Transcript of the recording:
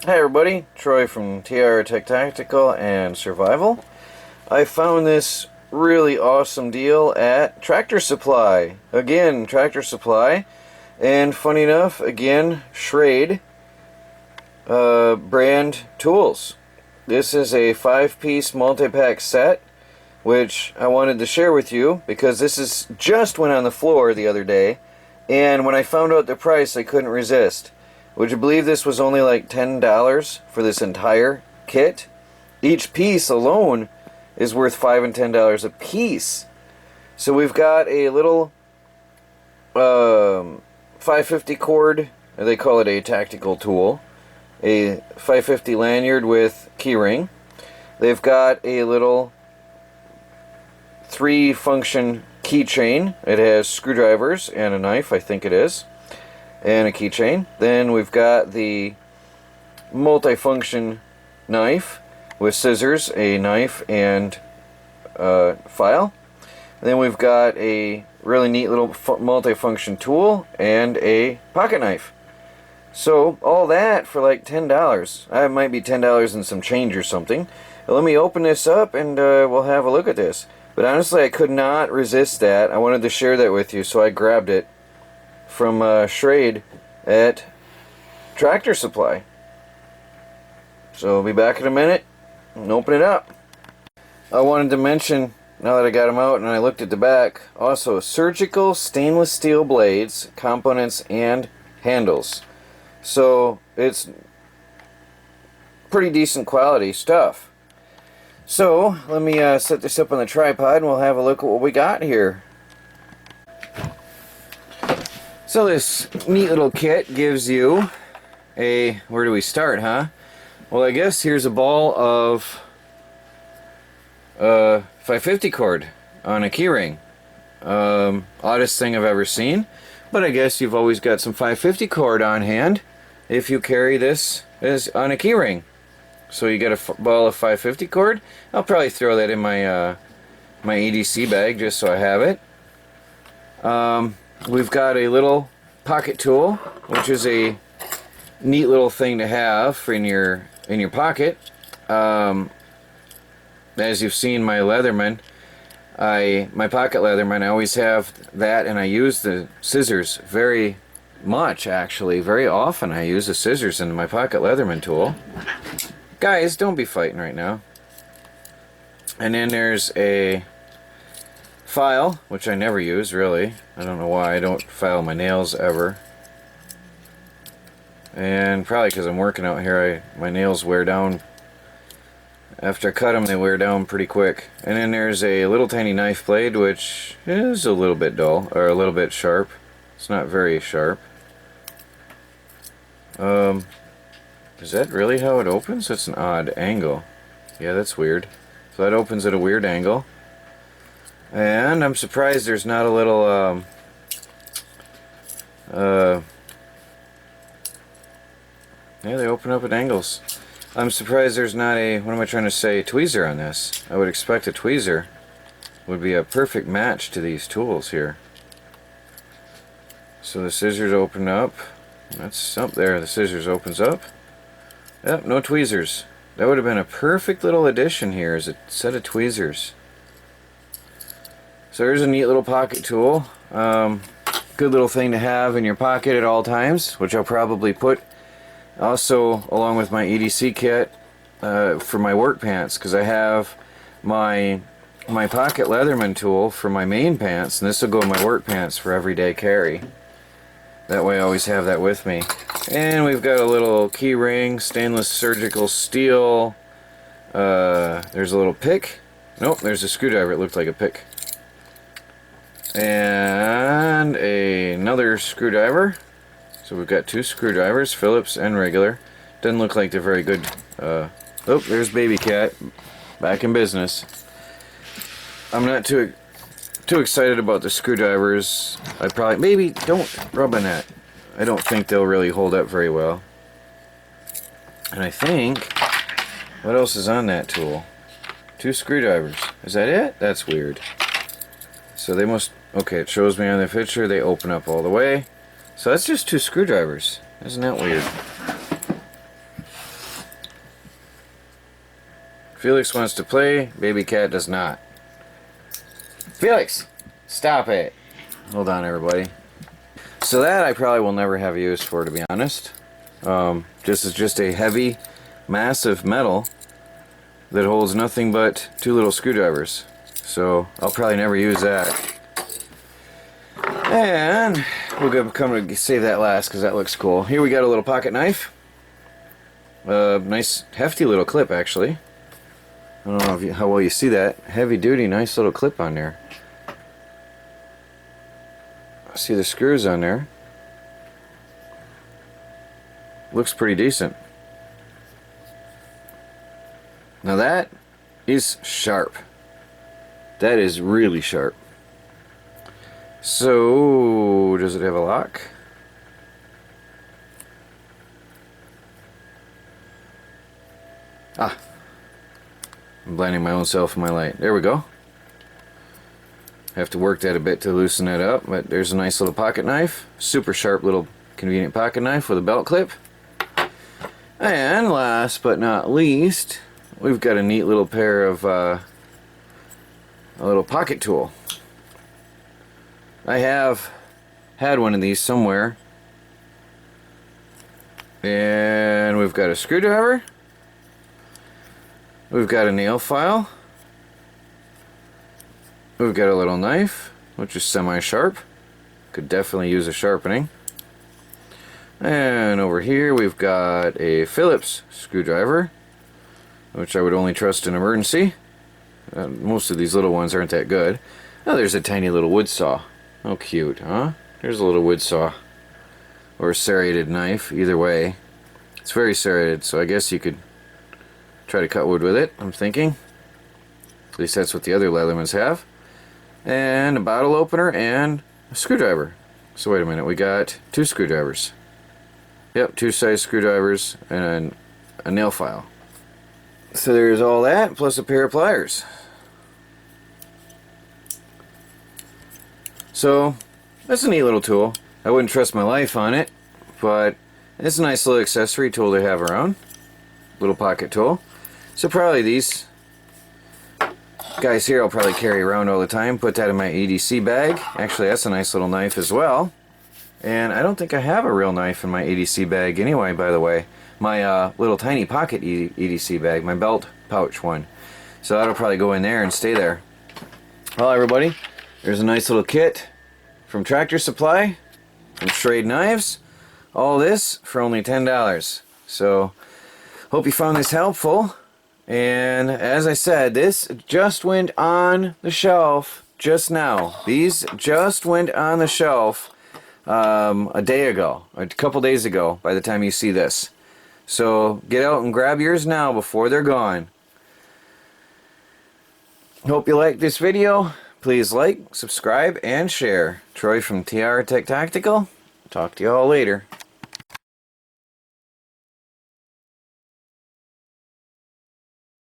Hi everybody, Troy from TR Tech Tactical and Survival. I found this really awesome deal at Tractor Supply. Again, Tractor Supply. And funny enough, again, Shrade brand tools. This is a 5-piece multi-pack set, which I wanted to share with you because this is just went on the floor the other day. And when I found out the price, I couldn't resist. Would you believe this was only like $10 for this entire kit? Each piece alone is worth $5 and $10 a piece. So we've got a little 550 cord, they call it a tactical tool, a 550 lanyard with keyring. They've got a little 3-function keychain. It has screwdrivers and a knife, I think it is, and a keychain. Then we've got the multi-function knife with scissors, a knife, and file. And then we've got a really neat little multi-function tool and a pocket knife. So all that for like $10. That might be $10 and some change or something. But let me open this up and we'll have a look at this. But honestly, I could not resist that. I wanted to share that with you, so I grabbed it from Shrade at Tractor Supply. So I'll be back in a minute and open it up. I wanted to mention, now that I got them out and I looked at the back, also surgical stainless steel blades, components, and handles. So it's pretty decent quality stuff. So let me set this up on the tripod and we'll have a look at what we got here. So this neat little kit gives you a, where do we start, huh? Well, I guess here's a ball of 550 cord on a keyring. Oddest thing I've ever seen, but I guess you've always got some 550 cord on hand if you carry this as on a keyring. So you get a ball of 550 cord. I'll probably throw that in my my EDC bag just so I have it. We've got a little pocket tool, which is a neat little thing to have in your pocket. As you've seen, my leatherman, my pocket leatherman, I always have that, and I use the scissors very much, actually. Very often I use the scissors in my pocket leatherman tool. Guys, don't be fighting right now. And then there's a file, which I never use, really. I don't know why I don't file my nails ever. And probably because I'm working out here, my nails wear down. After I cut them, they wear down pretty quick. And then there's a little tiny knife blade, which is a little bit dull, or a little bit sharp. It's not very sharp. Is that really how it opens? That's an odd angle. Yeah, that's weird. So that opens at a weird angle. And I'm surprised there's not a little, yeah, they open up at angles. I'm surprised there's not a, what am I trying to say, tweezer on this. I would expect a tweezer would be a perfect match to these tools here. So the scissors open up. That's up there, the scissors opens up. Yep, no tweezers. That would have been a perfect little addition here, is a set of tweezers. So there's a neat little pocket tool. Good little thing to have in your pocket at all times, which I'll probably put also along with my EDC kit for my work pants, because I have my pocket leatherman tool for my main pants, and this will go in my work pants for everyday carry. That way I always have that with me. And we've got a little key ring, stainless surgical steel. There's a little pick. Nope, there's a screwdriver. It looked like a pick. And another screwdriver. So we've got 2 screwdrivers, Phillips and regular. Doesn't look like they're very good. Oh, there's Baby Cat. Back in business. I'm not too excited about the screwdrivers. I probably, maybe, don't rub on that. I don't think they'll really hold up very well. And I think, what else is on that tool? 2 screwdrivers. Is that it? That's weird. So they must, okay, it shows me on the picture they open up all the way. So that's just 2 screwdrivers. Isn't that weird? Felix wants to play, baby cat does not. Felix! Stop it! Hold on, everybody. So that I probably will never have use for, to be honest. This is just a heavy, massive metal that holds nothing but 2 little screwdrivers. So I'll probably never use that. And we'll come to save that last because that looks cool. Here we got a little pocket knife. Nice hefty little clip, actually. I don't know how well you see that. Heavy duty, nice little clip on there. See the screws on there. Looks pretty decent. Now that is sharp. That is really sharp. So, does it have a lock? Ah. I'm blinding my own self in my light. There we go. Have to work that a bit to loosen that up, but there's a nice little pocket knife. Super sharp little convenient pocket knife with a belt clip. And last but not least, we've got a neat little pair of a little pocket tool. I have had one of these somewhere. And we've got a screwdriver. We've got a nail file. We've got a little knife, which is semi-sharp. Could definitely use a sharpening. And over here we've got a Phillips screwdriver, which I would only trust in emergency. Most of these little ones aren't that good. Oh, there's a tiny little wood saw. Oh, cute, huh? There's a little wood saw. Or a serrated knife, either way. It's very serrated, so I guess you could try to cut wood with it, I'm thinking. At least that's what the other leathermans have. And a bottle opener and a screwdriver. So wait a minute, we got 2 screwdrivers. Yep, 2 size screwdrivers and a nail file. So there's all that, plus a pair of pliers. So, that's a neat little tool. I wouldn't trust my life on it, but it's a nice little accessory tool to have around. Little pocket tool. So probably these guys here I'll probably carry around all the time. Put that in my EDC bag. Actually, that's a nice little knife as well. And I don't think I have a real knife in my EDC bag anyway, by the way. My little tiny pocket EDC bag, my belt pouch one. So that'll probably go in there and stay there. Well, everybody, there's a nice little kit from Tractor Supply, from Shrade Knives. All this for only $10. So, hope you found this helpful. And as I said, this just went on the shelf just now. These just went on the shelf a day ago, a couple days ago, by the time you see this. So get out and grab yours now before they're gone. Hope you liked this video. Please like, subscribe, and share. Troy from TR Tech Tactical. Talk to you all later.